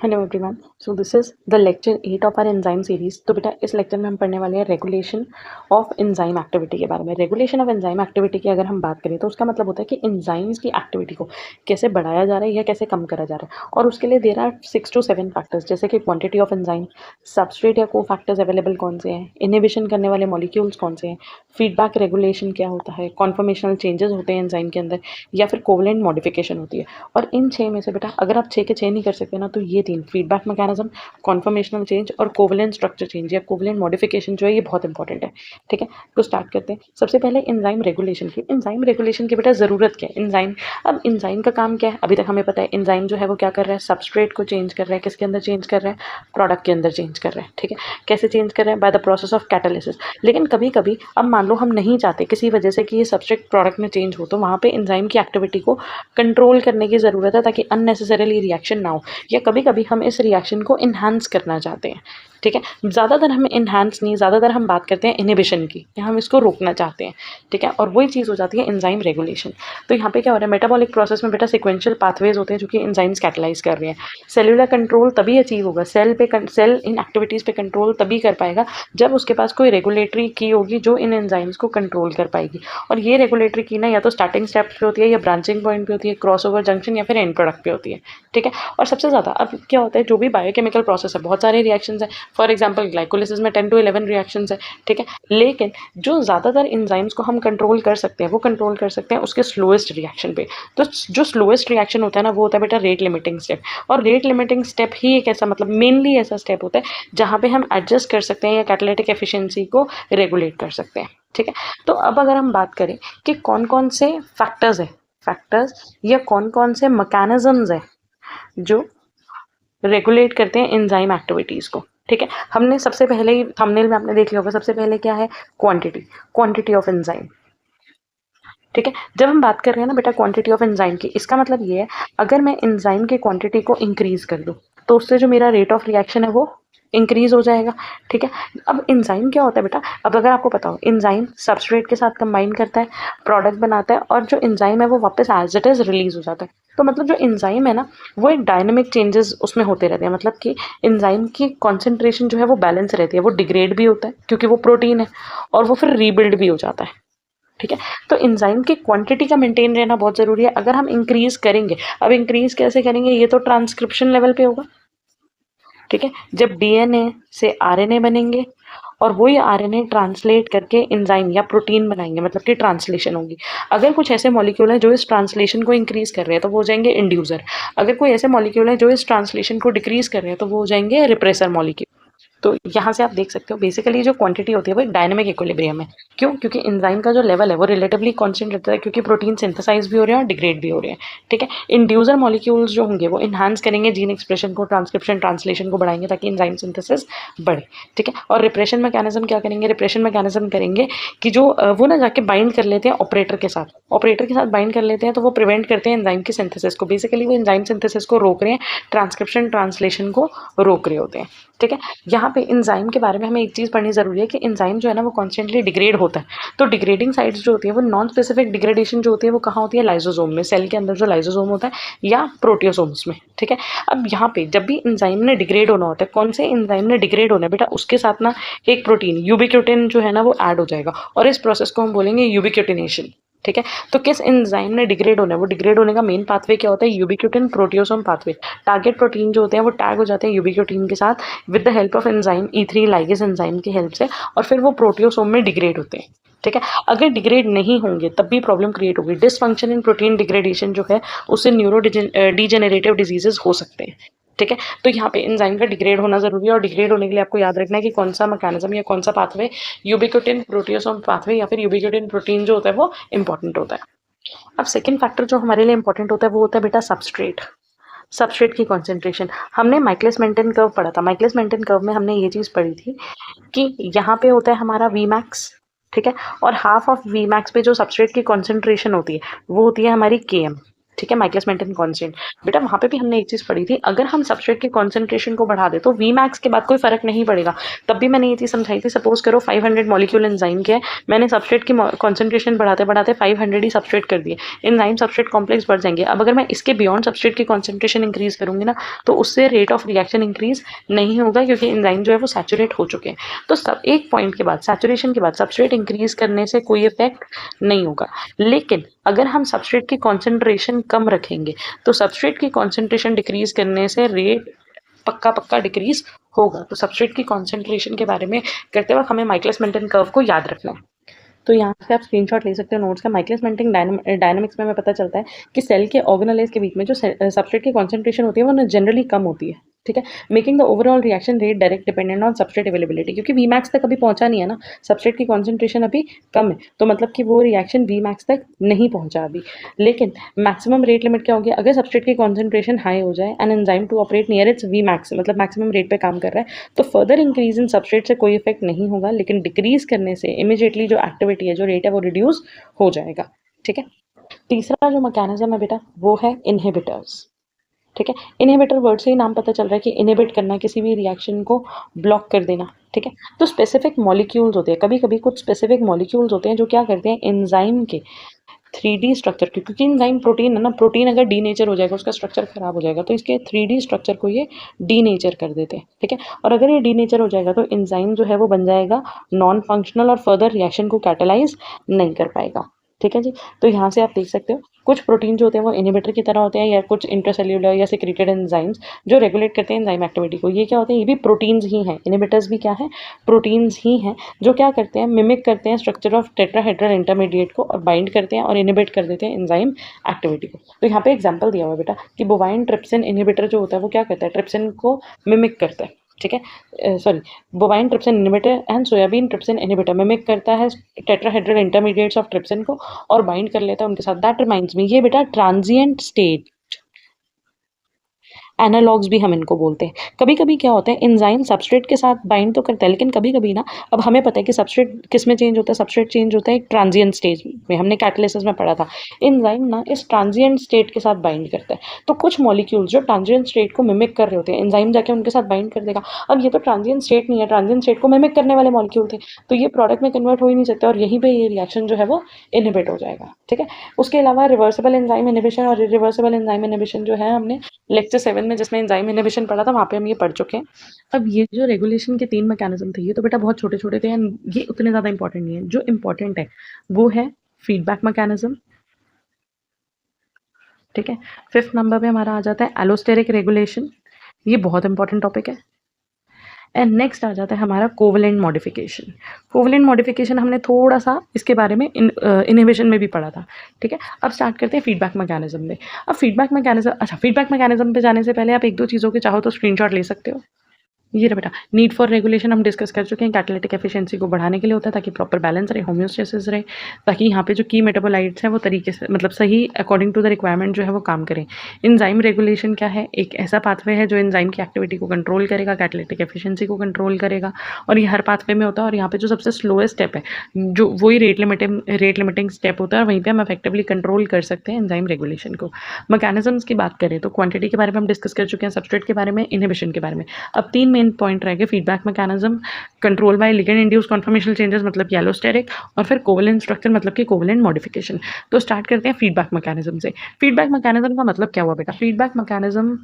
Hello everyone. So this is the lecture 8 of our enzyme series. तो बेटा इस lecture में हम पढ़ने वाले हैं रेगुलेशन ऑफ एंजाइम एक्टिविटी के बारे में। रेगुलेशन ऑफ एंजाइम एक्टिविटी की अगर हम बात करें तो उसका मतलब होता है कि एंजाइम्स की एक्टिविटी को कैसे बढ़ाया जा रहा है या कैसे कम करा जा रहा है। और उसके लिए देर आर 6 to 7 फैक्टर्स, जैसे कि क्वांटिटी ऑफ एंजाइम, सबस्ट्रेट या को फैक्टर्स अवेलेबल कौन से हैं, इनहिबिशन करने वाले मॉलिक्यूल्स कौन से हैं, फीडबैक रेगुलेशन क्या होता है, कॉन्फर्मेशनल चेंजेस होते हैं एंजाइम के अंदर या फिर कोवलेंट मॉडिफिकेशन होती है। और इन 6 में से बेटा अगर आप 6 के 6 नहीं कर सकते ना, तो ये 3 फीडबैक मैकेनिज्म, कॉन्फर्मेशनल चेंज और कोवलेंट स्ट्रक्चर चेंज या कोवलेंट मॉडिफिकेशन जो है ये बहुत इंपॉर्टेंट है। ठीक है, तो स्टार्ट करते हैं। सबसे पहले एंजाइम रेगुलेशन की। एंजाइम रेगुलेशन की बेटा ज़रूरत क्या है? अब एंजाइम का काम क्या है? अभी तक हमें पता है एंजाइम जो है वो क्या कर रहा है, सबस्ट्रेट को चेंज कर रहा है। किसके अंदर चेंज कर रहा है? प्रोडक्ट के अंदर चेंज कर रहा है। ठीक है, कैसे चेंज कर रहा है? By the process of catalysis. लेकिन कभी कभी अब मान लो हम नहीं चाहते किसी वजह से कि ये सबस्ट्रेट प्रोडक्ट में चेंज हो, तो वहाँ पे एंजाइम की एक्टिविटी को कंट्रोल करने की ज़रूरत है ताकि अननेसेसरीली रिएक्शन ना हो, या कभी कभी हम इस रिएक्शन को इन्हांस करना चाहते हैं। ठीक है, ज़्यादातर हम इन्हांस नहीं, ज़्यादातर हम बात करते हैं इनहिबिशन की, या हम इसको रोकना चाहते हैं। ठीक है, और वही चीज़ हो जाती है एंजाइम रेगुलेशन। तो यहाँ पे क्या हो रहा है, मेटाबॉलिक प्रोसेस में बेटा सिक्वेंशियल पाथवेज होते हैं जो कि एंजाइम्स कैटलाइज कर रहे हैं। सेलुलर कंट्रोल तभी अचीव होगा, सेल इन एक्टिविटीज़ पे कंट्रोल तभी कर पाएगा जब उसके पास कोई रेगुलेटरी की होगी जो इन एंजाइम्स को कंट्रोल कर पाएगी। और ये रेगुलेटरी की ना या तो स्टार्टिंग स्टेप पे होती है, या ब्रांचिंग पॉइंट पे होती है, क्रॉसओवर जंक्शन या फिर एंड प्रोडक्ट पे होती है। ठीक है, और सबसे ज़्यादा अब क्या होता है, जो भी बायोकेमिकल प्रोसेस है, बहुत सारे रिएक्शंस है। फॉर एग्जांपल ग्लाइकोलिसिस में 10 to 11 रिएक्शंस है। ठीक है, लेकिन जो ज़्यादातर एंजाइम्स को हम कंट्रोल कर सकते हैं वो कंट्रोल कर सकते हैं उसके स्लोएस्ट रिएक्शन पे। तो जो स्लोएस्ट रिएक्शन होता है ना, वो होता है बेटा रेट लिमिटिंग स्टेप। और रेट लिमिटिंग स्टेप ही एक ऐसा मेनली ऐसा स्टेप होता है जहाँ पे हम एडजस्ट कर सकते हैं या कैटालिटिक एफिशिएंसी को रेगुलेट कर सकते हैं। ठीक है, तो अब अगर हम बात करें कि कौन कौन से फैक्टर्स या कौन कौन से मैकेनिज्म्स है जो रेगुलेट करते हैं एंजाइम एक्टिविटीज़ को। ठीक है, हमने सबसे पहले ही थंबनेल में आपने देख लिया होगा, सबसे पहले क्या है, क्वांटिटी ऑफ एंजाइम। ठीक है, जब हम बात कर रहे हैं ना बेटा क्वांटिटी ऑफ एंजाइम की, इसका मतलब ये है अगर मैं एंजाइम की क्वांटिटी को इंक्रीज कर दूं तो उससे जो मेरा रेट ऑफ रिएक्शन है वो इंक्रीज हो जाएगा। ठीक है, अब एंजाइम क्या होता है बेटा, अब अगर आपको पता हो, एंजाइम सबस्ट्रेट के साथ कंबाइन करता है, प्रोडक्ट बनाता है, और जो एंजाइम है वो वापस एज इट इज रिलीज हो जाता है। तो मतलब जो एंजाइम है ना, वो एक डायनेमिक चेंजेस उसमें होते रहते हैं। मतलब कि एंजाइम की कॉन्सेंट्रेशन जो है वो बैलेंस रहती है, वो डिग्रेड भी होता है क्योंकि वो प्रोटीन है, और वो फिर रीबिल्ड भी हो जाता है। ठीक है, तो एंजाइम की क्वांटिटी का मेंटेन रहना बहुत ज़रूरी है। अगर हम इंक्रीज करेंगे, अब इंक्रीज कैसे करेंगे, ये तो ट्रांसक्रिप्शन लेवल पे होगा। ठीक है, जब डीएनए से आरएनए बनेंगे और वही आरएनए ट्रांसलेट करके एंजाइम या प्रोटीन बनाएंगे, मतलब कि ट्रांसलेशन होगी। अगर कुछ ऐसे मॉलिक्यूल हैं जो इस ट्रांसलेशन को इंक्रीज कर रहे हैं तो वो हो जाएंगे इंड्यूसर। अगर कोई ऐसे मॉलिक्यूल हैं जो इस ट्रांसलेशन को डिक्रीज कर रहे हैं तो वो हो जाएंगे रिप्रेसर मॉलिक्यूल। तो यहाँ से आप देख सकते हो बेसिकली जो क्वांटिटी होती है वो एक डायनेमिक इक्विलिब्रियम है। क्यों? क्योंकि एंजाइम का जो लेवल है वो रिलेटिवली कांस्टेंट रहता है, क्योंकि प्रोटीन सिंथेसाइज भी हो रहे हैं और डिग्रेड भी हो रहे हैं। ठीक है, इंड्यूसर मॉलिक्यूल्स जो होंगे वो इन्हांस करेंगे जीन एक्सप्रेशन को, ट्रांसक्रिप्शन ट्रांसलेशन को बढ़ाएंगे ताकि एंजाइम सिंथेसिस बढ़े। ठीक है, और रिप्रेशन मैकेनिज्म क्या करेंगे, रिप्रेशन मैकेनिज्म करेंगे कि जो वो ना जाके बाइंड कर लेते हैं ऑपरेटर के साथ बाइंड कर लेते हैं, तो वो प्रिवेंट करते हैं एंजाइम की सिंथेसिस को। बेसिकली वो एंजाइम सिंथेसिस को रोक रहे हैं, ट्रांसक्रिप्शन ट्रांसलेशन को रोक रहे होते हैं। ठीक है, यहाँ पे एंजाइम के बारे में हमें एक चीज़ पढ़नी ज़रूरी है कि एंजाइम जो है ना वो कॉन्स्टेंटली डिग्रेड होता है। तो डिग्रेडिंग साइट्स जो होती है वो नॉन स्पेसिफिक डिग्रेडेशन जो होती है वो कहाँ होती है, लाइसोसोम में, सेल के अंदर जो लाइसोसोम होता है या प्रोटियोसोम्स में। ठीक है, अब यहाँ पे जब भी एंजाइम ने डिग्रेड होना होता है, कौन से एंजाइम ने डिग्रेड होना है बेटा, उसके साथ ना एक प्रोटीन यूबिक्यूटिन जो है ना वो ऐड हो जाएगा, और इस प्रोसेस को हम बोलेंगे यूबिक्यूटिनेशन। ठीक है, तो किस एंजाइम ने डिग्रेड होना है, वो डिग्रेड होने का मेन पाथवे क्या होता है, यूबिक्यूटिन प्रोटियोसोम पाथवे। टारगेट प्रोटीन जो होते हैं वो टैग हो जाते हैं यूबिक्यूटिन के साथ with the help of enzyme E3 ligase enzyme की हेल्प से, और फिर वो प्रोटियोसोम में डिग्रेड होते हैं। ठीक है, अगर डिग्रेड नहीं होंगे तब भी प्रॉब्लम क्रिएट होगी। डिसफंक्शन इन प्रोटीन डिग्रेडेशन जो है उससे न्यूरो डिजेनरेटिव डिजीजेस हो सकते हैं। ठीक है, तो यहाँ पे एंजाइम का डिग्रेड होना जरूरी है, और डिग्रेड होने के लिए आपको याद रखना है कि कौन सा मैकेनिज्म या कौन सा पाथवे, यूबिक्यूटिन प्रोटियोसोम पाथवे या फिर यूबिक्यूटिन प्रोटीन जो होता है वो इंपॉर्टेंट होता है। अब सेकंड फैक्टर जो हमारे लिए इंपॉर्टेंट होता है वो होता है बेटा सबस्ट्रेट की कॉन्सेंट्रेशन। हमने माइकलिस मेंटन कर्व पढ़ा था। माइकलिस मेंटन कर्व में हमने ये चीज़ पढ़ी थी कि यहाँ पे होता है हमारा वी मैक्स। ठीक है, और हाफ ऑफ वी मैक्स पे जो सबस्ट्रेट की कॉन्सेंट्रेशन होती है वो होती है हमारी के एम। ठीक है, माइकलिस मेंटन कांस्टेंट। बेटा वहाँ पे भी हमने एक चीज़ पढ़ी थी, अगर हम सबस्ट्रेट के कॉन्सेंट्रेशन को बढ़ा दें तो वी मैक्स के बाद कोई फर्क नहीं पड़ेगा। तब भी मैंने ये चीज़ समझाई थी, सपोज करो 500 मॉलिक्यूल एंजाइम के है, मैंने सबस्ट्रेट की कॉन्सेंट्रेशन बढ़ाते बढ़ाते 500 ही सबस्ट्रेट कर दिए, एंजाइम सबस्ट्रेट कॉम्प्लेक्स बढ़ जाएंगे। अब अगर मैं इसके बियॉन्ड सबस्ट्रेट की कॉन्सेंट्रेशन इंक्रीज करूंगी ना, तो उससे रेट ऑफ रिएक्शन इंक्रीज नहीं होगा, क्योंकि एंजाइम जो है वो सैचुरेट हो चुके हैं। तो सब एक पॉइंट के बाद, सैचुरेशन के बाद सबस्ट्रेट इंक्रीज करने से कोई इफेक्ट नहीं होगा। लेकिन अगर हम सबस्ट्रेट की कॉन्सेंट्रेशन कम रखेंगे तो सबस्ट्रेट की कॉन्सेंट्रेशन डिक्रीज करने से रेट पक्का पक्का डिक्रीज होगा। तो सबस्ट्रेट की कॉन्सेंट्रेशन के बारे में करते वक्त हमें माइकलिस मेंटन कर्व को याद रखना है। तो यहाँ से आप स्क्रीनशॉट ले सकते हो नोट्स का। माइकलिस मेंटन डायनामिक्स में हमें पता चलता है कि सेल के ऑर्गेनेल्स के बीच में जो सबस्ट्रेट की कॉन्सेंट्रेशन होती है वो जनरली कम होती है, ठीक है, making the overall reaction rate direct dependent on substrate availability, क्योंकि वी मैक्स तक अभी पहुंचा नहीं है ना, सबस्ट्रेट की कॉन्सेंट्रेशन अभी कम है, तो मतलब कि वो रिएक्शन वी मैक्स तक नहीं पहुंचा अभी। लेकिन मैक्सिमम रेट लिमिट क्या होगी, अगर सबस्ट्रेट की कॉन्सेंट्रेशन हाई हो जाए and enzyme to operate near its V max, मतलब मैक्सिमम रेट पे काम कर रहा है, तो फर्दर इंक्रीज इन सबस्ट्रेट से कोई इफेक्ट नहीं होगा, लेकिन डिक्रीज करने से इमीडिएटली जो एक्टिविटी है, जो रेट है, वो रिड्यूस हो जाएगा, ठीक है। तीसरा जो मैकेनिज्म है बेटा वो है इनहिबिटर्स, ठीक है। इनहिबिटर वर्ड से ही नाम पता चल रहा है कि इनहिबिट करना, किसी भी रिएक्शन को ब्लॉक कर देना, ठीक है। तो स्पेसिफिक मॉलिक्यूल्स होते हैं, कभी कभी कुछ स्पेसिफिक मॉलिक्यूल्स होते हैं जो क्या करते हैं, एंजाइम के 3D स्ट्रक्चर, क्योंकि एंजाइम प्रोटीन है ना, प्रोटीन अगर डी नेचर हो जाएगा, उसका स्ट्रक्चर खराब हो जाएगा, तो इसके 3D स्ट्रक्चर को ये डी नेचर कर देते हैं, ठीक है। और अगर ये डी नेचर हो जाएगा तो एंजाइम जो है वो बन जाएगा नॉन फंक्शनल और फर्दर रिएक्शन को कैटेलाइज नहीं कर पाएगा, ठीक है जी। तो यहाँ से आप देख सकते हो कुछ प्रोटीन जो होते हैं वो इनहिबिटर की तरह होते हैं, या कुछ इंट्रासेल्युलर या सिक्रेटेड एंजाइम्स जो रेगुलेट करते हैं एंजाइम एक्टिविटी को, ये क्या होते हैं, ये भी प्रोटीन्स ही हैं। इनहिबिटर्स भी क्या है, प्रोटीन्स ही हैं, जो क्या करते हैं, मिमिक करते हैं स्ट्रक्चर ऑफ टेट्राहेड्रल इंटरमीडिएट को और बाइंड करते हैं और इनहिबिट कर देते हैं एंजाइम एक्टिविटी को। तो यहाँ पे एग्जाम्पल दिया हुआ है बेटा कि बोवाइन ट्रिप्सिन इनहिबिटर जो होता है वो क्या करता है, ट्रिप्सिन को मिमिक करता है, ठीक है, sorry, bovine trypsin inhibitor and soybean trypsin inhibitor mimic करता है टेट्राहेड्रल इंटरमीडिएट्स ऑफ ट्रिप्सिन को और बाइंड कर लेता है उनके साथ। दैट रिमाइंड्स मी, ये बेटा ट्रांजिएंट स्टेट एनालॉग्स भी हम इनको बोलते हैं। कभी कभी क्या होता है, एंजाइम सबस्ट्रेट के साथ बाइंड तो करता है, लेकिन कभी कभी ना, अब हमें पता है कि सबस्ट्रेट किस में चेंज होता है, सबस्ट्रेट चेंज होता है एक ट्रांजिएंट स्टेज में, हमने कैटालिसिस में पढ़ा था। एंजाइम ना इस ट्रांजिएंट स्टेट के साथ बाइंड करता है, तो कुछ मॉलिक्यूल्स जो ट्रांजिएंट स्टेट को मिमिक कर रहे होते हैं, एंजाइम जाके उनके साथ बाइंड कर देगा। अब ये तो ट्रांजिएंट स्टेट नहीं है, ट्रांजिएंट स्टेट को मिमिक करने वाले मॉलिक्यूल थे, तो ये प्रोडक्ट में कन्वर्ट हो ही नहीं सकते, और यहीं पर ये रिएक्शन जो है वो इनहिबिट हो जाएगा, ठीक है। उसके अलावा रिवर्सिबल एंजाइम इनहिबिशन और इरिवर्सिबल एंजाइम इनहिबिशन जो है, हमने लेक्चर 7 में जिसमें एंजाइम इनहिबिशन पढ़ा था वहाँ पे हम ये पढ़ चुके हैं। अब ये जो रेगुलेशन के 3 मैकेनिज्म थे, ये तो बेटा बहुत छोटे छोटे थे एंड ये उतने ज़्यादा इंपॉर्टेंट नहीं है। जो इंपॉर्टेंट है वो है फीडबैक मैकेनिज्म, ठीक है। 5th नंबर पे हमारा आ जाता है एलोस्टेरिक रेगुलेशन, ये बहुत इंपॉर्टेंट टॉपिक है। एंड नेक्स्ट आ जाता है हमारा कोवलेंट मॉडिफिकेशन। कोवलेंट मॉडिफिकेशन हमने थोड़ा सा इसके बारे में इनहिबिशन में भी पढ़ा था, ठीक है। अब स्टार्ट करते हैं फीडबैक मैकेनिज्म में। अब फीडबैक मैकेनिज्म, अच्छा, फीडबैक मैकेनिज्म पे जाने से पहले आप एक दो चीज़ों के चाहो तो स्क्रीनशॉट ले सकते हो। ये रहा बेटा, नीड फॉर रेगुलेशन हम डिस्कस कर चुके हैं, कैटालिटिक एफिशिएंसी को बढ़ाने के लिए होता है ताकि प्रॉपर बैलेंस रहे, होम्योस्टेसिस रहे, ताकि यहाँ पे जो की मेटाबोलाइट्स हैं वो तरीके से, मतलब सही अकॉर्डिंग टू द रिक्वायरमेंट जो है वो काम करें। एंजाइम रेगुलेशन क्या है, एक ऐसा पाथवे है जो एंजाइम की एक्टिविटी को कंट्रोल करेगा, कैटालिटिक एफिशिएंसी को कंट्रोल करेगा, और ये हर पाथवे में होता है। और यहाँ पे जो सबसे स्लोएस्ट स्टेप है, जो वही रेट लिमिटिंग स्टेप होता है, और वहीं पर हम इफेक्टिवली कंट्रोल कर सकते हैं एंजाइम रेगुलेशन को। मैकेनिज्म्स की बात करें तो क्वांटिटी के बारे में हम डिस्कस कर चुके हैं, सबस्ट्रेट के बारे में, इनहिबिशन के बारे में। अब 3 मेन पॉइंट रह गए, feedback mechanism, control by ligand induce conformational changes मतलब कि एलोस्टेरिक, और फिर कोवलेंट स्ट्रक्चर मतलब कि कोवलेंट मॉडिफिकेशन। तो स्टार्ट करते हैं फीडबैक मैकेनिज्म से। फीडबैक मैकेनिज्म का मतलब क्या हुआ बेटा, फीडबैक मैकेनिज्म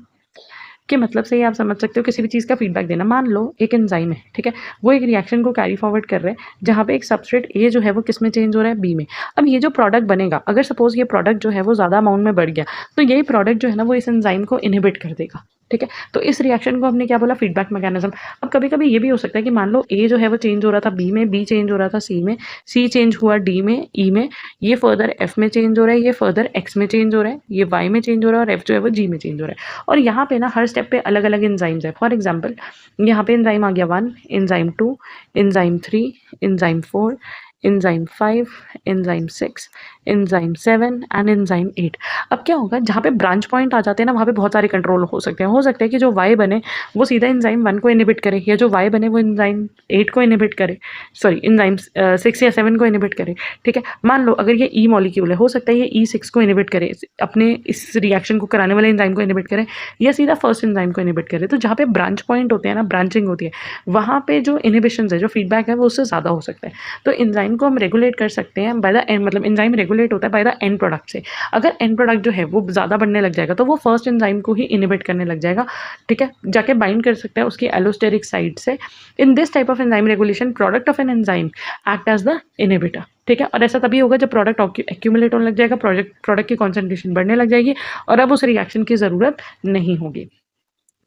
के मतलब से ही आप समझ सकते हो किसी भी चीज़ का फीडबैक देना। मान लो एक एंजाइम है, ठीक है, वो एक रिएक्शन को कैरी फॉरवर्ड कर रहे हैं जहाँ पे एक सबस्ट्रेट ए जो है वो किस में चेंज हो रहा है, बी में। अब ये जो प्रोडक्ट बनेगा, अगर सपोज ये प्रोडक्ट जो है वो ज़्यादा अमाउंट में बढ़ गया, तो यही प्रोडक्ट जो है ना वो इस एंजाइम को इनहिबिट कर देगा, ठीक है। तो इस रिएक्शन को हमने क्या बोला, फीडबैक मैकेनिज्म। अब कभी कभी ये भी हो सकता है कि मान लो ए जो है वो चेंज हो रहा था बी में, बी चेंज हो रहा था सी में, सी चेंज हुआ डी में, ई में, ये फर्दर एफ में चेंज हो रहा है, ये फर्दर एक्स में चेंज हो रहा है, ये वाई में चेंज हो रहा है, और एफ जो है वो जी में चेंज हो रहा है। और यहाँ पे ना हर स्टेप पे अलग अलग एंजाइम्स है। फॉर एग्जाम्पल यहाँ पे एंजाइम आ गया 1, enzyme 2, enzyme 3, enzyme 4, enzyme 5, enzyme 6, enzyme 7 and enzyme 8। अब क्या होगा, जहाँ पे ब्रांच पॉइंट आ जाते हैं ना, वहाँ पे बहुत सारे कंट्रोल हो सकते हैं। हो सकता है कि जो वाई बने वो सीधा एंजाइम 1 को इनिबिट करे, या जो वाई बने वो एंजाइम 8 को इनिबिट करे, सॉरी एंजाइम 6 या 7 को इनिबिट करे। ठीक है, मान लो अगर ये ई मॉलिक्यूल है, हो सकता है ये E6 को इनिबिट करे, अपने इस रिएक्शन को कराने वाले एंजाइम को इनिबिट करे, या सीधा फर्स्ट एंजाइम को इनिबिट करे। तो जहाँ पे ब्रांच पॉइंट होते हैं ना, ब्रांचिंग होती है, वहाँ पे जो इनिबिशन है, जो फीडबैक है, वो उससे ज़्यादा हो सकता है। तो एंजाइम को हम रेगुलेट कर सकते हैं बाय द एंड, मतलब एंजाइम रेगुलेट होता है बाय द एंड प्रोडक्ट से। अगर एंड प्रोडक्ट जो है वो ज़्यादा बढ़ने लग जाएगा तो वो फर्स्ट एंजाइम को ही इनिबिट करने लग जाएगा। ठीक है, जाके बाइंड कर सकता है उसकी एलोस्टेरिक साइड से। In this type of enzyme regulation product of an enzyme act as the inhibitor. ठीक है, और ऐसा तभी होगा जब प्रोडक्ट एक्यूमुलेट होने लग जाएगा, प्रोडक्ट की कॉन्सेंट्रेशन बढ़ने लग जाएगी और अब उस रिएक्शन की ज़रूरत नहीं होगी।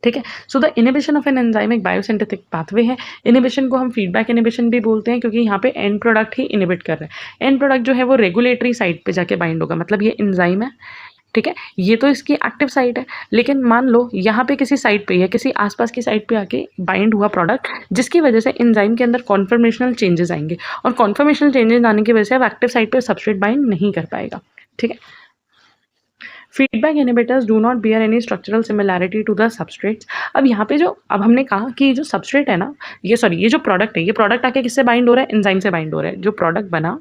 ठीक है, so the inhibition of an enzyme एक बायोसिंथेटिक पाथवे है। इनिबिशन को हम फीडबैक इनिबिशन भी बोलते हैं, क्योंकि यहाँ पे एंड प्रोडक्ट ही इनिबिट कर रहा है। एंड प्रोडक्ट जो है वो रेगुलेटरी साइड पे जाके बाइंड होगा, मतलब ये एंजाइम है। ठीक है, ये तो इसकी एक्टिव साइट है, लेकिन मान लो यहाँ पे किसी साइट पे या किसी आसपास की साइट पे आके बाइंड हुआ प्रोडक्ट, जिसकी वजह से एंजाइम के अंदर कॉन्फर्मेशनल चेंजेस आएंगे, और कॉन्फर्मेशनल चेंजेस आने की वजह से अब एक्टिव साइट पे सबस्ट्रेट बाइंड नहीं कर पाएगा। ठीक है, feedback inhibitors do not bear any structural similarity to the substrates. अब यहाँ पे जो अब हमने कहा कि जो सबस्ट्रेट है ना, ये जो प्रोडक्ट है, ये प्रोडक्ट आके किससे बाइंड हो रहा है, एंजाइम से बाइंड हो रहा है। जो प्रोडक्ट बना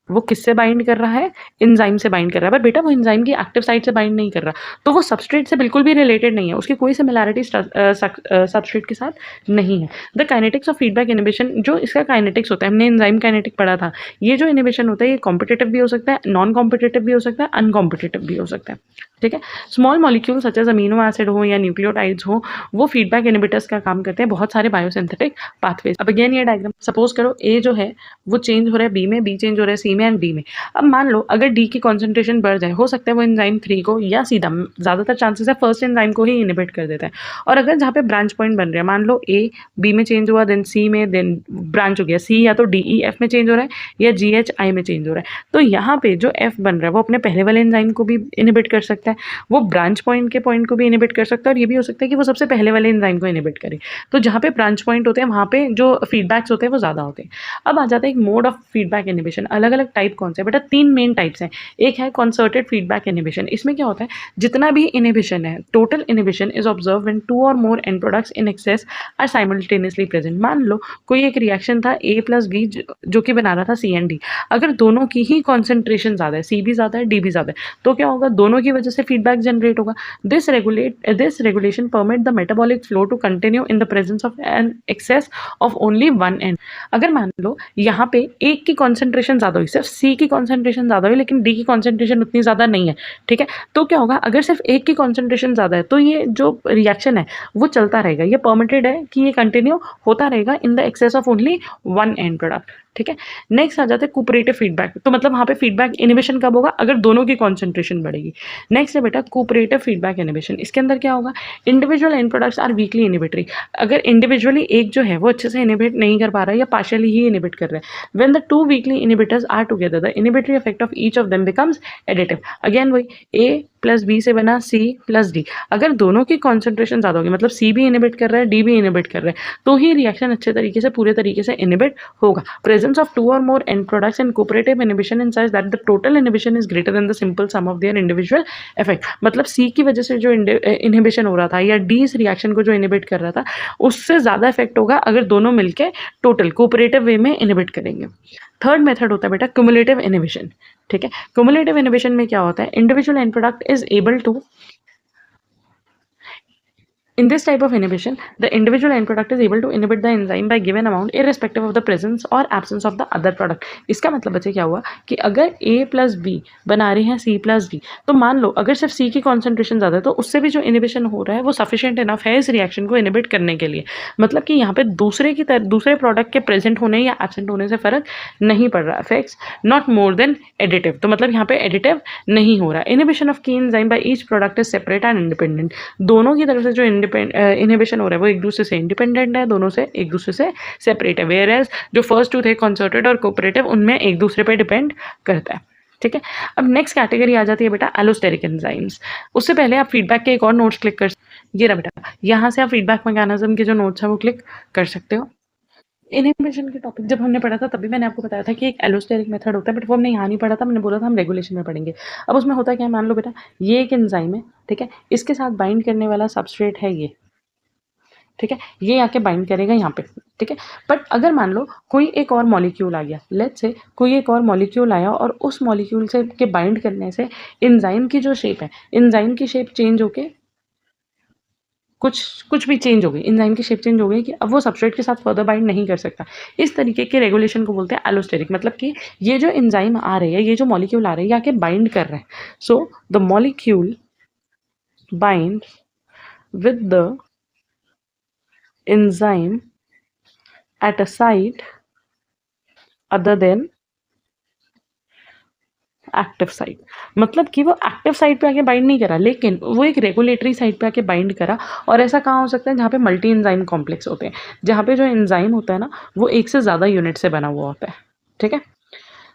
वो किससे बाइंड कर रहा है, एंजाइम से बाइंड कर रहा है। पर बेटा वो एंजाइम की एक्टिव साइट से बाइंड नहीं कर रहा, तो वो सबस्ट्रेट से बिल्कुल भी रिलेटेड नहीं है, उसकी कोई सिमिलैरिटी सबस्ट्रेट के साथ नहीं है। The kinetics of feedback inhibition, जो इसका काइनेटिक्स होता है, हमने एंजाइम काइनेटिक पढ़ा था, ये जो इनिबिशन होता है ये कॉम्पिटिटिव भी हो सकता है, नॉन कॉम्पिटिटिव भी हो सकता है, अनकॉम्पिटिटिव भी हो सकता है। ठीक है, small molecule such as amino acid हो या न्यूक्लियोटाइड्स हो, वो फीडबैक इनिबिटर्स का काम करते हैं बहुत सारे बायोसिंथेटिक पाथवेज। अब अगेन ये डायग्राम, सपोज करो ए जो है वो चेंज हो रहा है बी में, बी चेंज हो रहा है सी में एंड डी में। अब मान लो अगर डी की कॉन्सेंट्रेशन बढ़ जाए, हो सकता है वो एंजाइम 3 को या सीधा, ज़्यादातर चांसेस है फर्स्ट एंजाइम को ही इनिबिट कर देता है। और अगर जहाँ पे ब्रांच पॉइंट बन रहे हैं, मान लो ए बी में चेंज हुआ, देन सी में, देन ब्रांच हो गया, सी या तो डी ई एफ में चेंज हो रहा है या जी एच आई में चेंज हो रहा है, तो यहाँ पे जो एफ बन रहा है वो अपने पहले वाले एंजाइम को भी इनिबिट कर सकता है, वो ब्रांच पॉइंट के पॉइंट को भी इनिबिट कर सकता है, और ये भी हो सकता है कि वो सबसे पहले वाले एंजाइम को इनिबिट करे। तो जहाँ पे ब्रांच पॉइंट होते हैं वहाँ पे जो फीडबैक्स होते हैं वो ज़्यादा होते हैं। अब आ जाता है एक मोड ऑफ फीडबैक इनिबिशन। अलग अलग टाइप कौन से, बेटा 3 मेन टाइप्स हैं। एक है कंसर्टेड फीडबैक इनिबिशन। इसमें क्या होता है, जितना भी इनिबिशन है, total inhibition is observe when 2 और more end products in excess are simultaneously present. मान लो कोई एक रिएक्शन था A प्लस बी जो कि बना रहा था C एंड D, अगर दोनों की ही कॉन्सेंट्रेशन ज़्यादा है, C भी ज़्यादा है, D भी ज़्यादा है, तो क्या होगा, दोनों की वजह से फीडबैक जनरेट होगा। This regulation permit the metabolic flow to continue in the presence of an excess of only one end. अगर मान लो यहाँ पे एक की कॉन्सेंट्रेशन ज़्यादा हुई, सिर्फ सी की कॉन्सेंट्रेशन ज़्यादा हुई लेकिन डी की कॉन्सेंट्रेशन उतनी ज़्यादा नहीं है, ठीक है, तो क्या होगा, अगर सिर्फ एक की कॉन्सेंट्रेशन ज़्यादा है तो ये जो रिएक्शन है वो चलता रहेगा, ये परमिटेड है कि ये कंटिन्यू होता रहेगा in the excess of only one end product. ठीक है, नेक्स्ट आ जाते हैं कोऑपरेटिव फीडबैक। तो मतलब वहाँ पे फीडबैक इनिबिशन कब होगा, अगर दोनों की कॉन्सेंट्रेशन बढ़ेगी। नेक्स्ट है बेटा कोऑपरेटिव फीडबैक इनिबिशन। इसके अंदर क्या होगा, individual end products are weakly inhibitory. अगर इंडिविजुअली एक जो है वो अच्छे से इनिबिट नहीं कर पा रहा है या पार्शियली ही इनिबिट कर रहा है, when the two weakly inhibitors are together the inhibitory effect of each of them becomes additive. Again वही ए प्लस बी से बना सी प्लस डी, अगर दोनों की कॉन्सेंट्रेशन ज़्यादा होगी, मतलब सी भी इनिबिट कर रहा है डी भी इनिबिट कर रहा है, तो ही रिएक्शन अच्छे तरीके से पूरे तरीके से इनिबिट होगा। Presence of 2 or more end products and cooperative inhibition in such that the total inhibition is greater than the simple sum of their individual effect। मतलब C की वजह से जो इनहिबिशन हो रहा था या D इस रिएक्शन को जो इनिबिट कर रहा था उससे ज़्यादा इफेक्ट होगा अगर दोनों मिलके टोटल कोऑपरेटिव वे में इनिबिट करेंगे। थर्ड मेथड होता है बेटा क्यूमुलेटिव इनिबिशन। ठीक है, क्यूमुलेटिव इनिबिशन में क्या होता है, individual end product is able to, in this type of inhibition, the individual end product is able to inhibit the enzyme by given amount irrespective of the presence or absence of the other product। इसका मतलब बच्चे क्या हुआ कि अगर A plus B बना रहे हैं C प्लस डी, तो मान लो अगर सिर्फ C की कॉन्सेंट्रेशन ज़्यादा है तो उससे भी जो इनिबिशन हो रहा है वो सफिशिएंट इनफ है इस रिएक्शन को इनिबिट करने के लिए। मतलब कि यहाँ पे दूसरे प्रोडक्ट के प्रेजेंट होने या एब्सेंट होने से फर्क नहीं पड़ रहा, effects not more than additive. तो मतलब यहाँ पे एडिटिव नहीं हो रहा। इनिबिशन ऑफ की enzyme by each product is separate and independent. दोनों की तरफ से जो इनहिबिशन हो रहा है वो एक दूसरे से इंडिपेंडेंट है, दोनों से एक दूसरे से सेपरेट है। वेयर एज जो फर्स्ट टू थे कंसर्टेड और कोऑपरेटिव, उनमें एक दूसरे पे डिपेंड करता है। ठीक है, अब नेक्स्ट कैटेगरी आ जाती है बेटा एलोस्टेरिक एंजाइम्स। उससे पहले आप फीडबैक के एक और नोट्स क्लिक कर, ये रहा बेटा, यहाँ से आप फीडबैक मैकेनिज्म के जो नोट्स है वो क्लिक कर सकते हो। इनहिबिशन के टॉपिक जब हमने पढ़ा था तभी मैंने आपको बताया था कि एक एलोस्टेरिक मेथड होता है, बट वो हमने यहाँ नहीं पढ़ा था, मैंने बोला था हम रेगुलेशन में पढ़ेंगे। अब उसमें होता क्या है, मान लो बेटा ये एक एंजाइम है, ठीक है, इसके साथ बाइंड करने वाला सबस्ट्रेट है ये, ठीक है, ये आके बाइंड करेगा यहाँ पे, ठीक है। बट अगर मान लो कोई एक और मॉलिक्यूल आ गया, लेट्स से कोई एक और मॉलिक्यूल आया और उस मॉलिक्यूल से के बाइंड करने से एंजाइम की जो शेप है, एंजाइम की शेप चेंज होके कुछ भी चेंज हो गई, एंजाइम की शेप चेंज हो गई कि अब वो सबस्ट्रेट के साथ फर्दर बाइंड नहीं कर सकता। इस तरीके के रेगुलेशन को बोलते हैं एलोस्टेरिक, मतलब कि ये जो एंजाइम आ रही है, ये जो मॉलिक्यूल आ रही है, ये आके बाइंड कर रहे हैं। So the molecule bind with the enzyme at a site other than active site, मतलब कि वो एक्टिव साइट पे आके बाइंड नहीं करा, लेकिन वो एक रेगुलेटरी साइट पे आके बाइंड करा। और ऐसा कहाँ हो सकता है, जहाँ पे मल्टी एंजाइम कॉम्प्लेक्स होते हैं, जहाँ पे जो एंजाइम होता है ना वो एक से ज़्यादा यूनिट से बना हुआ होता है, ठीक है।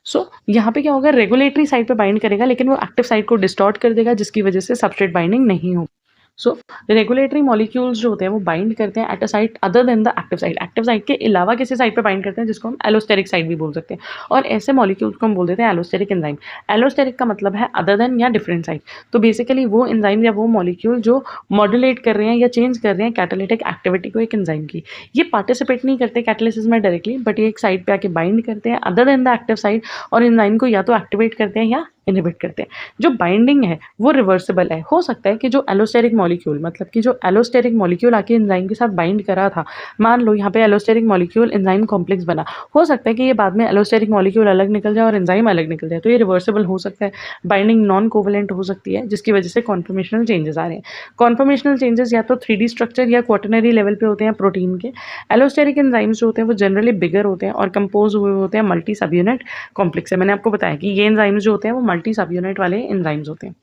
सो यहाँ पे क्या होगा, रेगुलेटरी साइट पे बाइंड करेगा लेकिन वो एक्टिव साइट को डिस्टॉर्ट कर देगा, जिसकी वजह से सबस्ट्रेट बाइंडिंग नहीं होगी। सो रेगुलेटरी मॉलिक्यूल्स जो होते हैं वो बाइंड करते हैं at a site other than the active site, active site के अलावा किसी साइट पे बाइंड करते हैं, जिसको हम एलोस्टेरिक साइट भी बोल सकते हैं। और ऐसे मॉलिक्यूल्स को हम बोल देते हैं एलोस्टेरिक एंजाइम। एलोस्टेरिक का मतलब है अदर देन या डिफरेंट साइट। तो बेसिकली वो एंजाइम या वो मॉलिक्यूल जो मॉड्यूलेट कर रहे हैं या चेंज कर रहे हैं कैटालिटिक एक्टिविटी को एक एंजाइम की, ये पार्टिसिपेट नहीं करते कैटालिसिस में डायरेक्टली, बट ये एक साइट पे आके बाइंड करते हैं other than the active site, और एंजाइम को या तो एक्टिवेट करते हैं या इनहिबिट करते हैं। जो बाइंडिंग है वो रिवर्सिबल है। हो सकता है कि जो एलोस्टेरिक मॉलिक्यूल, मतलब कि जो एलोस्टेरिक मॉलिक्यूल आके एंजाइम के साथ बाइंड करा था, मान लो यहाँ पे एलोस्टेरिक मॉलिक्यूल एंजाइम कॉम्प्लेक्स बना, हो सकता है कि ये बाद में एलोस्टेरिक मॉलिक्यूल अलग निकल जाए और एंजाइम अलग निकल जाए, तो ये रिवर्सिबल हो सकता है। बाइंडिंग नॉन कोवेलेंट हो सकती है, जिसकी वजह से कॉन्फॉर्मेशनल चेंजेस आ रहे हैं। कॉन्फॉर्मेशनल चेंजेस या तो 3D स्ट्रक्चर या क्वाटरनरी लेवल पे होते हैं प्रोटीन के। एलोस्टेरिक एंजाइम्स जो होते हैं वो जनरली बिगर होते हैं और कंपोज हुए होते हैं मल्टी सब यूनिट कॉम्प्लेक्स से। मैंने आपको बताया कि ये एंजाइम्स जो होते हैं वो मल्टी सब यूनिट वाले एंजाइम्स होते हैं।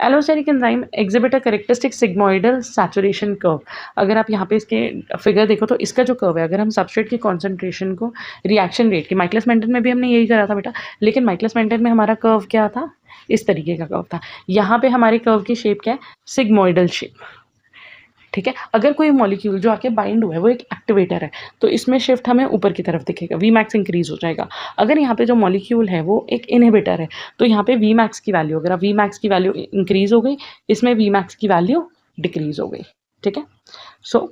Allosteric enzyme exhibit a characteristic sigmoidal saturation curve. अगर आप यहाँ पे इसके फिगर देखो तो इसका जो कर्व है, अगर हम सबस्ट्रेट की कॉन्सेंट्रेशन को रिएक्शन रेट की, माइकलिस मेंटन में भी हमने यही करा था बेटा, लेकिन माइकलिस मेंटन में हमारा कर्व क्या था, इस तरीके का कर्व था। यहाँ पे हमारे कर्व की शेप क्या है, सिग्मोइडल शेप, ठीक है। अगर कोई मॉलिक्यूल जो आके बाइंड हुआ है वो एक एक्टिवेटर है, तो इसमें शिफ्ट हमें ऊपर की तरफ दिखेगा, वी मैक्स इंक्रीज हो जाएगा। अगर यहाँ पे जो मॉलिक्यूल है वो एक इनहिबिटर है, तो यहाँ पे वी मैक्स की वैल्यू, अगर वी मैक्स की वैल्यू इंक्रीज हो गई, इसमें वी मैक्स की वैल्यू डिक्रीज हो गई, ठीक है। सो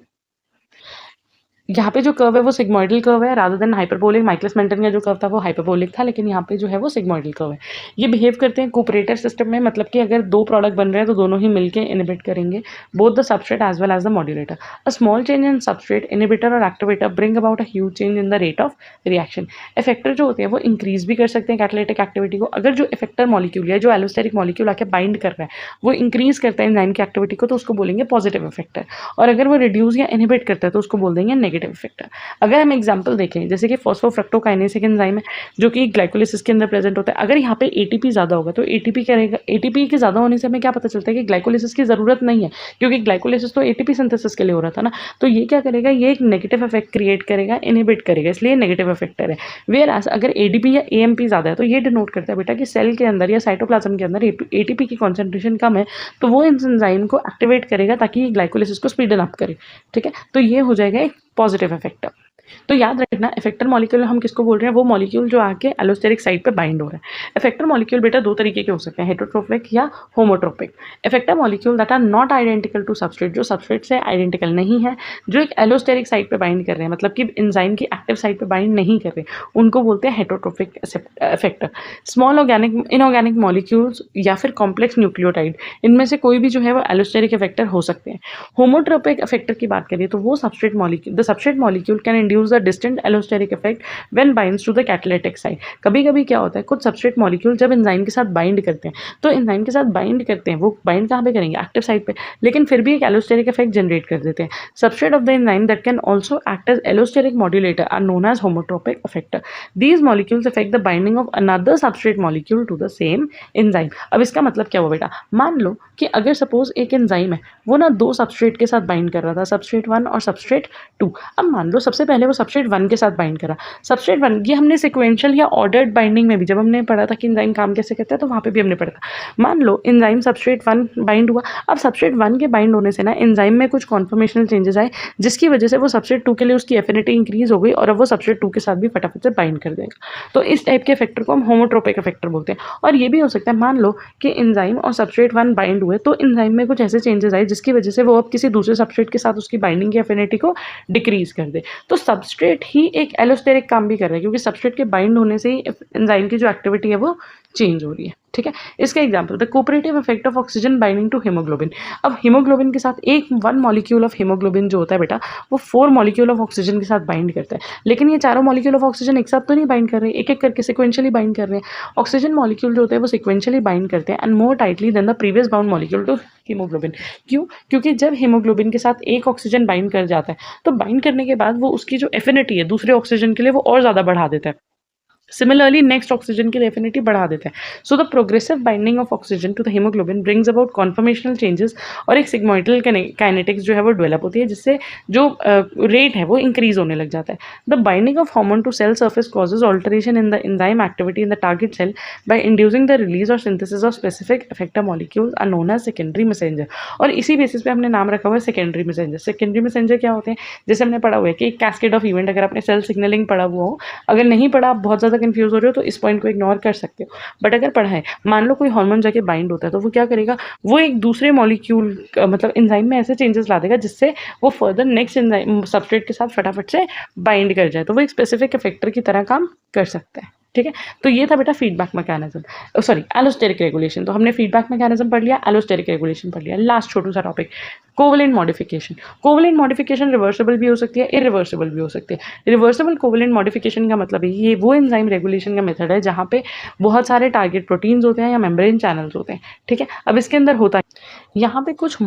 यहाँ पे जो कर्व है वो सिग्मोइडल कर्व है rather than hyperbolic. Michaelis Menten का जो कर्व था वो हाइपरबोलिक था, लेकिन यहाँ पे जो है वो सिग्मोइडल कर्व है। ये बिहेव करते हैं कोऑपरेटर सिस्टम में, मतलब कि अगर दो प्रोडक्ट बन रहे हैं तो दोनों ही मिलके इनहिबिट करेंगे both the substrate as well as the modulator. A small change in substrate inhibitor और activator bring about a huge change in the rate of reaction. Effector जो होते हैं वो इंक्रीज भी कर सकते हैं कैटालिटिक एक्टिविटी को। अगर जो इफेक्टर मॉलिक्यूल है, जो एलोस्टेरिक मॉलिक्यूल आके बाइंड कर रहा है, वो इंक्रीज करता है एंजाइम की एक्टिविटी को, तो उसको बोलेंगे पॉजिटिव इफेक्टर। और अगर वो रिड्यूस या इनहिबिट करता है तो उसको बोल देंगे नेगेटिव इफेक्टर। अगर हम एग्जांपल देखें, जैसे कि फॉस्फोफ्रक्टोकाइनेस एक एंजाइम है जो कि ग्लाइकोलिसिस के अंदर प्रेजेंट होता है। अगर यहाँ पे एटीपी ज़्यादा होगा तो एटीपी करेगा, एटीपी के ज़्यादा होने से हमें क्या पता चलता है कि ग्लाइकोलिसिस की ज़रूरत नहीं है, क्योंकि ग्लाइकोलिसिस तो एटीपी सिंथेसिस के लिए हो रहा था ना। तो ये क्या करेगा, ये एक नेगेटिव इफेक्ट क्रिएट करेगा, इनहिबिट करेगा, इसलिए नेगेटिव इफेक्टर है। वेयर एज अगर एडीपी या एएमपी ज़्यादा है तो ये डिनोट करता है बेटा कि सेल के अंदर या साइटोप्लाज्म के अंदर एटीपी की कॉन्सेंट्रेशन कम है, तो वो इस एंजाइम को एक्टिवेट करेगा ताकि ये ग्लाइकोलिसिस को स्पीडन अप करे, ठीक है। तो ये हो जाएगा एक पॉजिटिव इफेक्टर। तो याद रखना, इफेक्टर मॉलिक्यूल हम किसको बोल रहे हैं, वो मॉलिक्यूल जो आके एलोस्टेरिक साइट पे बाइंड हो रहा है। इफेक्टर मॉलिक्यूल बेटा दो तरीके के हो सकते हैं, हेटरोट्रोपिक या homotropic. Effector molecule that are not identical to substrate, जो सबस्ट्रेट से आइडेंटिकल नहीं है, जो एक एलोस्टेरिक साइट पे बाइंड कर रहे हैं, मतलब कि एंजाइम की एक्टिव साइट पे बाइंड नहीं कर रहे, उनको बोलते हैं heterotrophic effector. Small organic inorganic molecules या फिर कॉम्प्लेक्स न्यूक्लियोटाइड, इनमें से कोई भी जो है वो एलोस्टेरिक इफेक्टर हो सकते हैं। होमोट्रोपिक इफेक्टर की बात करिए तो वो substrate molecule, the substrate molecule can induce the distant allosteric effect when binds to the catalytic site. कभी कभी क्या होता है, कुछ सबस्ट्रेट मॉलिक्यूल जब एंजाइम के साथ बाइंड करते हैं, तो एंजाइम के साथ बाइंड करते हैं, वो बाइंड कहाँ पे करेंगे, एक्टिव साइट पे, लेकिन फिर भी एक एलोस्टेरिक इफेक्ट जनरेट कर देते हैं। Substrate of the enzyme that can also act as allosteric modulator are known as homotropic effector. These molecules affect the binding of another substrate molecule to the same enzyme. अब इसका मतलब क्या हुआ बेटा, मान लो कि अगर सपोज एक एंजाइम है वो ना दो सबस्ट्रेट के साथ बाइंड कर रहा था, सबस्ट्रेट 1 और सबस्ट्रेट 2। अब मान लो सबसे पहले वो सबस्ट्रेट 1 के साथ बाइंड करा। सबस्ट्रेट 1 ये हमने सीक्वेंशियल या ऑर्डर्ड बाइंडिंग में भी जब हमने पढ़ा था कि एंजाइम काम कैसे करता है तो वहाँ पे भी हमने पढ़ा था। मान लो एंजाइम सबस्ट्रेट 1 बाइंड हुआ, अब सबस्ट्रेट 1 के बाइंड होने से ना एंजाइम में कुछ कॉन्फॉर्मेशनल चेंजेस आए जिसकी वजह से वो सबस्ट्रेट 2 के लिए उसकी एफिनिटी इंक्रीज हो गई और अब वो सबस्ट्रेट 2 के साथ भी फटाफट से बाइंड कर देगा। तो इस टाइप के फैक्टर को हम होमोट्रोपिक फैक्टर बोलते हैं। और ये भी हो सकता है, मान लो कि एंजाइम और सबस्ट्रेट 1 बाइंड हुए तो एंजाइम में कुछ ऐसे चेंजेस आए जिसकी वजह से वो अब किसी दूसरे सबस्ट्रेट के साथ उसकी बाइंडिंग की एफिनिटी को डिक्रीज कर दे। तो सबस्ट्रेट ही एक एलोस्टेरिक काम भी कर रहा है क्योंकि सबस्ट्रेट के बाइंड होने से ही एंजाइम की जो एक्टिविटी है वो चेंज हो रही है। ठीक है, इसका example the cooperative effect of oxygen binding to haemoglobin. अब हीमोग्लोबिन के साथ एक 1 मॉलिक्यूल ऑफ हीमोग्लोबिन जो होता है बेटा वो 4 मॉलिक्यूल ऑफ ऑक्सीजन के साथ बाइंड करता है, लेकिन ये चारों मॉलिक्यूल ऑफ ऑक्सीजन एक साथ तो नहीं बाइंड कर रहे, एक एक करके सिक्वेंशियली बाइंड कर रहे हैं। ऑक्सीजन मॉलिक्यूल जो होते हैं वो सिक्वेंशियली बाइंड करते हैं and more tightly than the previous bound molecule to haemoglobin. क्यों? क्योंकि जब हीमोग्लोबिन के साथ एक ऑक्सीजन बाइंड कर जाता है तो बाइंड करने के बाद वो उसकी जो एफिनिटी है दूसरे ऑक्सीजन के लिए वो और ज़्यादा बढ़ा देता है। सिमिलरली नेक्स्ट ऑक्सीजन की एफिनिटी बढ़ा देता है। So the progressive binding of oxygen to the haemoglobin brings about conformational changes और एक सिग्मोइडल काइनेटिक्स जो है वो डेवलप होती है जिससे जो रेट है वो इंक्रीज होने लग जाता है। The binding of hormone to cell surface causes alteration in the enzyme activity in the target cell by inducing the release or synthesis of specific effector molecules are known as secondary messenger. और इसी basis पे हमने नाम रखा हुआ है secondary messenger. Secondary messenger क्या होते हैं? जैसे हमने पढ़ा हुआ है कि एक कैस्केड ऑफ इवेंट, अगर आपने सेल सिग्नलिंग पढ़ा हुआ हो, अगर नहीं पढ़ा आप बहुत ज़्यादा कंफ्यूज हो रहे हो तो इस पॉइंट को इग्नोर कर सकते हो, बट अगर पढ़ा है, मान लो कोई हार्मोन जाके बाइंड होता है तो वो क्या करेगा, वो एक दूसरे मॉलिक्यूल मतलब एंजाइम में ऐसे चेंजेस ला देगा जिससे वो फर्दर नेक्स्ट एंजाइम सबस्ट्रेट के साथ फटाफट से बाइंड कर जाए, तो वो एक स्पेसिफिक इफेक्टर की तरह काम कर सकता है। ठीक है, तो ये था बेटा feedback mechanism, sorry allosteric regulation. तो हमने फीडबैक मैकेनिज्म पढ़ लिया, एलोस्टेरिक रेगुलेशन पढ़ लिया। लास्ट छोटू सा topic covalent modification. Covalent modification reversible भी हो सकती है, इरिवर्सिबल भी हो सकती है। रिवर्सिबल कोवलेंट मॉडिफिकेशन का मतलब है ये वो एंजाइम रेगुलेशन का मेथड है जहाँ पे बहुत सारे टारगेट प्रोटीन्स होते हैं या मेम्ब्रेन चैनल्स होते हैं। ठीक है, अब इसके अंदर होता है यहाँ पे कुछ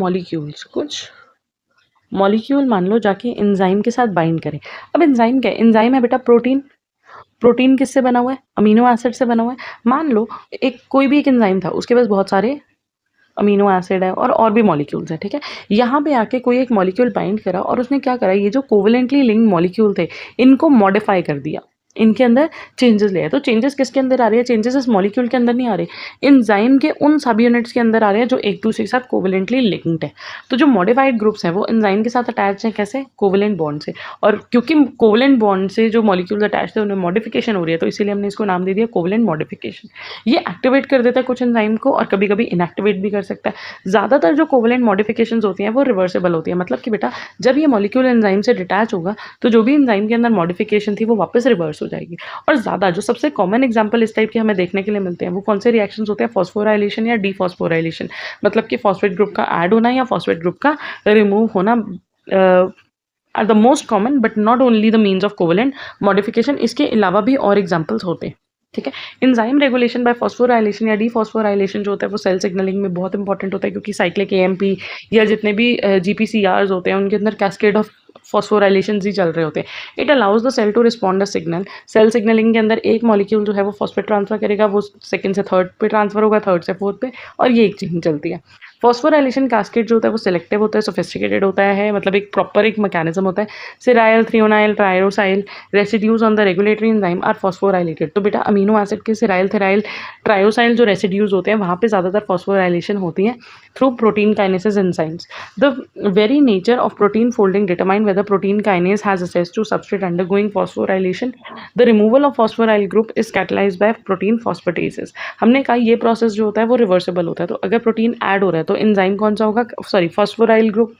मॉलिक्यूल मान लो जाके एंजाइम के साथ बाइंड करें। अब एंजाइम क्या है? एंजाइम है बेटा प्रोटीन। प्रोटीन किससे बना हुआ है? अमीनो एसिड से बना हुआ है। मान लो एक कोई भी एक एंजाइम था, उसके पास बहुत सारे अमीनो एसिड है और भी मॉलिक्यूल्स है। ठीक है, यहाँ पे आके कोई एक मॉलिक्यूल बाइंड करा और उसने क्या करा, ये जो कोवलेंटली लिंक्ड मॉलिक्यूल थे इनको मॉडिफाई कर दिया, इनके अंदर चेंजेस ले आए। तो चेंजेस किसके अंदर आ रहे हैं? चेंजेस इस मॉलिक्यूल के अंदर नहीं आ रहे, एंजाइम के उन सब यूनिट्स के अंदर आ रहे हैं जो एक दूसरे के साथ कोवलेंटली लिंक्ड है। तो जो मॉडिफाइड ग्रुप्स हैं वो एंजाइम के साथ अटैच हैं, कैसे? कोवलेंट बॉन्ड से। और क्योंकि कोवलेंट बॉन्ड से जो मॉलिक्यूल्स अटैच थे उनमें मॉडिफिकेशन हो रही है तो इसीलिए हमने इसको नाम दे दिया कोवलेंट मॉडिफिकेशन। ये एक्टिवेट कर देता है कुछ एंजाइम को और कभी कभी इनएक्टिवेट भी कर सकता है। ज़्यादातर जो कोवलेंट मॉडिफिकेशंस होती हैं वो रिवर्सिबल होती है, मतलब कि बेटा जब ये मॉलिक्यूल एंजाइम से डिटैच होगा तो जो भी एंजाइम के अंदर मॉडिफिकेशन थी वो वापस रिवर्स हो जाएगी। और ज़्यादा जो सबसे कॉमन एग्जांपल इस टाइप के हमें देखने के लिए मिलते हैं वो कौन से रिएक्शंस होते हैं? फॉस्फोराइलेशन या डीफॉस्फोराइलेशन, मतलब कि फॉस्फेट ग्रुप का ऐड होना या फॉस्फेट ग्रुप का रिमूव होना are the most common but not only the means of covalent modification. इसके अलावा भी और एग्जाम्पल्स होते हैं। ठीक है, एंजाइम रेगुलेशन बाय फॉस्फोराइलेशन या डीफॉस्फोराइलेशन जो होता है वो सेल सिग्नलिंग में बहुत इंपॉर्टेंट होता है क्योंकि साइक्लिक एएमपी या जितने भी जीपीसीआरस होते हैं उनके अंदर कैस्केड ऑफ फॉस्फोराइलेशन ही चल रहे होते हैं। It allows the cell to respond a signal. Cell signalling के अंदर एक मॉलिक्यूल जो है वो फॉस्फेट ट्रांसफर करेगा, वो सेकंड से थर्ड पे ट्रांसफर होगा, थर्ड से फोर्थ पे, और ये एक चेन चलती है। फॉस्फोराइलेशन कैस्केड जो होता है वो सिलेक्टिव होता है, सोफिस्टिकेटेड होता है, मतलब एक प्रॉपर एक मैकेनिज्म होता है। Seryl, threonyl, tyrosyl residues on the regulatory enzyme are phosphorylated. तो बेटा अमीनो एसिड के सिराइल, थेराइल, ट्रायोसाइल जो रेसिड्यूज होते हैं वहाँ पे ज़्यादातर फॉस्फोराइलेशन होती है through protein kinesis enzymes. The very nature of protein folding determine whether protein kinase has access to substrate undergoing phosphorylation. The removal of phosphoryl group is catalyzed by protein phosphatases. हमने कहा ये process जो होता है वो reversible होता है, तो अगर प्रोटीन ऐड हो रहा है तो एंजाइम कौन सा होगा? सॉरी, फॉस्फोराइल ग्रुप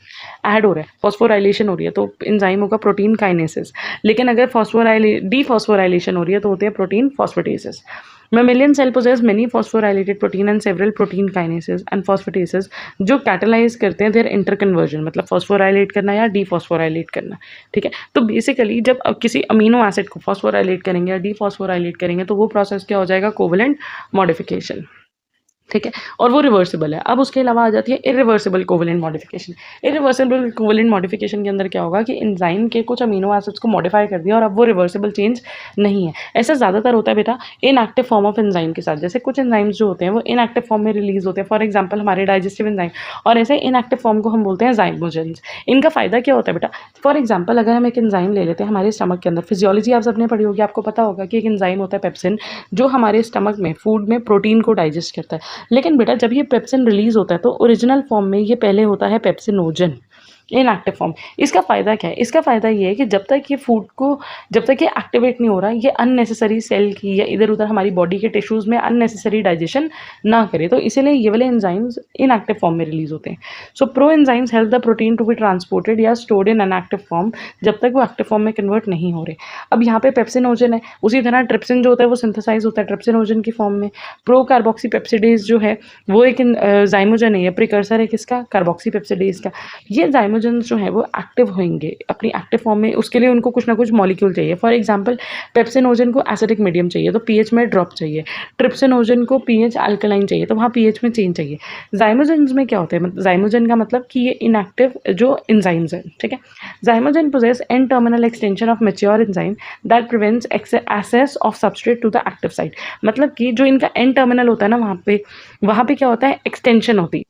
ऐड हो रहा है, फॉस्फोराइलेशन हो रही है तो एंजाइम होगा प्रोटीन काइनेसिस। लेकिन अगर डीफॉस्फोराइलेशन हो रही है तो होते हैं protein फॉस्फेटेसेस। Mammalian cell possess many phosphorylated protein and several protein kinases and phosphatases जो catalyze करते हैं their interconversion, मतलब phosphorylate करना या dephosphorylate करना। ठीक है, तो बेसिकली जब किसी अमीनो एसिड को phosphorylate करेंगे या dephosphorylate करेंगे तो वो प्रोसेस क्या हो जाएगा? Covalent modification. ठीक है, और वो रिवर्सिबल है। अब उसके अलावा आ जाती है irreversible covalent modification. Irreversible covalent modification के अंदर क्या होगा कि एंजाइम के कुछ अमीनो एसिड्स को मॉडिफाई कर दिया और अब वो रिवर्सिबल चेंज नहीं है। ऐसा ज़्यादातर होता है बेटा इनएक्टिव फॉर्म ऑफ एंजाइम के साथ। जैसे कुछ एंजाइम्स जो होते हैं वो इनएक्टिव फॉर्म में रिलीज होते हैं, फॉर एग्जाम्पल हमारे डाइजेस्टिव एंजाइम, और ऐसे इनएक्टिव फॉर्म को हम बोलते हैं ज़ाइमोजेंस। इनका फ़ायदा क्या होता है बेटा, फॉर एग्जाम्पल अगर हम एक एंजाइम ले लेते हैं हमारे स्टमक के अंदर, फिजियोलॉजी आप सबने पढ़ी होगी, आपको पता होगा कि एक एंजाइम होता है पेप्सिन, जो हमारे स्टमक में फूड में प्रोटीन को डाइजेस्ट करता है। लेकिन बेटा जब ये पेप्सिन रिलीज होता है तो ओरिजिनल फॉर्म में ये पहले होता है पेप्सिनोजन, इनएक्टिव फॉर्म। इसका फ़ायदा क्या है, इसका फ़ायदा ये है कि जब तक ये फूड को, जब तक ये एक्टिवेट नहीं हो रहा, ये अननेसेसरी सेल की या इधर उधर हमारी बॉडी के टिश्यूज़ में अननेसेसरी डाइजेशन ना करे, तो इसीलिए ये वाले एंजाइम्स इनएक्टिव फॉर्म में रिलीज होते हैं। So proenzymes help the protein to be transported या स्टोर्ड इन अनएक्टिव फॉर्म जब तक वो एक्टिव फॉर्म में कन्वर्ट नहीं हो रहे। अब यहाँ पे पेप्सिनोजन है, उसी तरह ट्रिप्सिन जो होता है वो सिंथेसाइज होता है ट्रिप्सिनोजन की फॉर्म में। प्रो कार्बोक्सी पेप्सिडेज जो है वो एक जाइमोजन है, प्रिकर्सर है किसका, कार्बोक्सी पेप्सिडेज का। ये जाइमोजन जो है वो एक्टिव होंगे अपनी एक्टिव फॉर्म में, उसके लिए उनको कुछ ना कुछ मॉलिक्यूल चाहिए। फॉर एग्जांपल पेप्सिनोजन को एसिडिक मीडियम चाहिए तो पीएच में ड्रॉप चाहिए, ट्रिप्सिनोजन को पीएच अल्कलाइन चाहिए तो वहाँ पीएच में चेंज चाहिए। जाइमोजन्स में क्या होता है, जाइमोजन का मतलब कि ये इनएक्टिव जो एंजाइम्स हैं, ठीक है। Zymogen possesses N terminal extension of mature enzyme that prevents access of substrate to the active site. मतलब कि जो इनका एन टर्मिनल होता है ना, वहाँ पे क्या होता है, एक्सटेंशन होती है।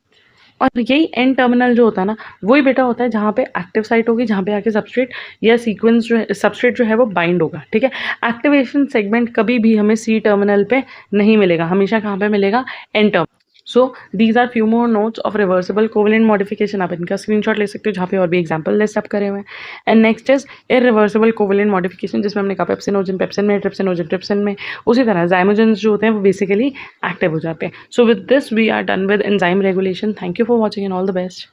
और यही एन टर्मिनल जो होता है ना, वही बेटा होता है जहाँ पे एक्टिव साइट होगी, जहाँ पे आके सबस्ट्रेट या सीक्वेंस जो है, सबस्ट्रेट जो है वो बाइंड होगा, ठीक है। एक्टिवेशन सेगमेंट कभी भी हमें सी टर्मिनल पे नहीं मिलेगा, हमेशा कहाँ पे मिलेगा, N terminal. So these are few more notes of reversible covalent modification. आप इनका स्क्रीनशॉट ले सकते हो जहाँ पे और भी एग्जाम्पल लिस्ट अप करे हुए हैं। And next is irreversible covalent modification, जिसमें हमने कहा पेप्सिनोजन पेप्सिन में, ट्रिप्सिनोजन ट्रिप्सिन में। उसी तरह जाइमोजेंस जो होते हैं वो बेसिकली एक्टिव हो जाते हैं। So with this we are done with enzyme regulation. Thank you for watching and all the best.